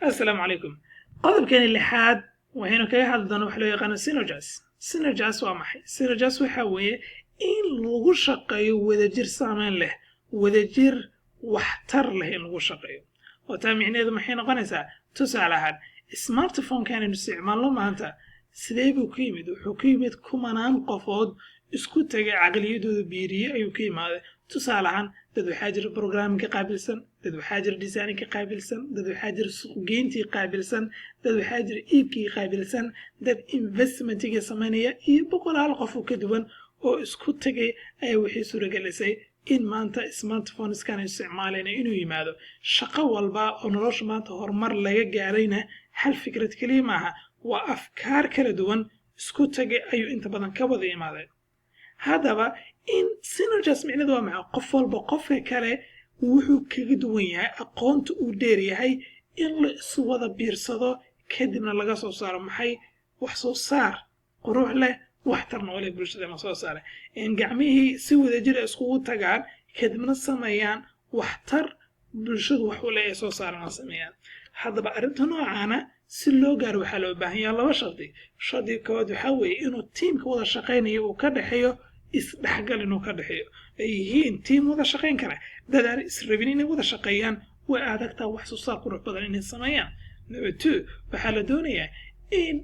السلام عليكم. قodobkan lixaad waxaynu kaga hadli doonaa waxa loo yaqaano synergies. Synergies waa maxay? Synergies waxa weeye in lagu shaqeeyo wadajir saameyn leh, wadajir waxtar leh in lagu shaqeeyo. oo taa micnaheedu maxay noqonaysaa? Tusaale ahaan smartphone-kan aynu isticmaalno maanta sidee buu ku yimid? Wuxuu ku yimid kumanaan qofood isku tagay caqliyadooda biiriye ayuu ka yimaaday. tusaale ahaan dad waxaa jira programming ka qaabilsan, dad waxaa jira designing ka qaabilsan, dad waxaa jira suuqgeyntii qaabilsan, dad waxaa jira iibkii qaabilsan, dad investmentiga sameynaya iyo boqolaal qof oo ka duwan oo isku tagay ayaa wixii suuragelisay in maanta smartphones-kan isticmaalayna inuu yimaado. shaqo walba oo nolosha maanta horumar laga gaarayna hal fikrad kaliya maaha, waa afkaar kala duwan isku tagay ayuu inta badan ka wada imaaday. haddaba in synergies micnaheedu waa maxay? qof walba qofka kale wuxuu kaga duwan yahay, aqoonta uu dheer yahay in la isu wada biirsado kadibna laga soo saaro maxay? wax soo saar qurux leh, waxtarna wale bulshada ma soo saaray. in gacmihii si wadajir iskugu tagaan kadibna sameeyaan waxtar bulshadu wax u leh ay soo saarana sameeyaan. haddaba arrinta noocaana si loo gaaro waxaa loo baahan yahay laba shardi. shardi koowaad waxaa weeye inuu tiimka wada shaqaynayo uu ka dhexeeyo isdhexgal inuu ka dhexeeyo, ay yihiin tiim wada shaqayn kara. dad aan israbin inay wada shaqeeyaan way adagtaa wax soo saar qurux badan inay sameeyaan. number two, waxaa la doonayaa in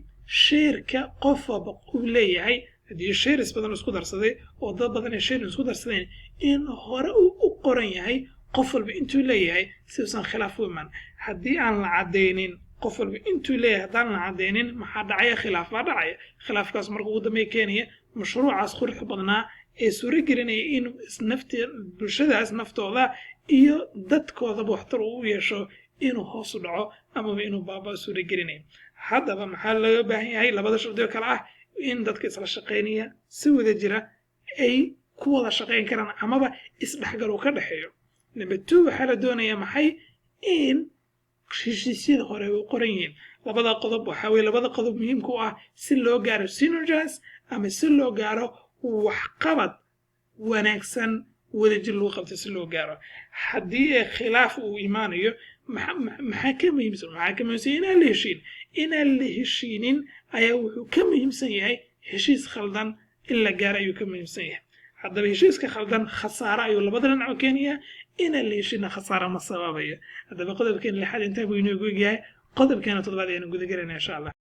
sheerka qof walba uu leeyahay, haddii sheeris badan isku darsaday oo dad badan ay sheerin isku darsadeen, in hore uu u qoran yahay qof walba intuu leeyahay si uusan khilaaf u iman. haddii aan la cadaynin qof walba intuu leeyahay, haddaan la cadaynin maxaa dhacaya? khilaaf baa dhacaya. khilaafkaas marka ugu dambeeya keenaya mashruucaas quruxda badnaa ee suuragelinaya in bulshadaas naftooda iyo dadkoodaba waxtar uu yeesho inuu hoos u dhaco amaba inuu baaba suuragelinayo. haddaba maxaa laga baahan yahay? labada shardi oo kale ah in dadka isla shaqaynaya si wada jira ay ku wada shaqayn karaan amaba isdhexgal uu ka dhexeeyo. number two, waxaa la doonayaa maxay? in heshiisyada hore u qoran yihiin. labada qodob waxaa weeye labada qodob muhiimka u ah si loo gaaro synergies ama si loo gaaro waxqabad wanaagsan wadajir lagu qabto si loo gaaro. haddii khilaaf uu imaanayo maxaa ka muhiimsan? inaan la heshiin. inaan la heshiinin ayaa wuxuu ka muhiimsan yahay heshiis khaldan in la gaaro ayuu ka muhiimsan yahay. haddaba heshiiska khaldan khasaare ayuu labada dhinac u keenayaa, inaan la heshiina khasaare ma sababayo. haddaba qodobkeena lixaad intaa buu inoogu egyahay. qodobkeena toddobaad ayaynu guda galayna insha allah.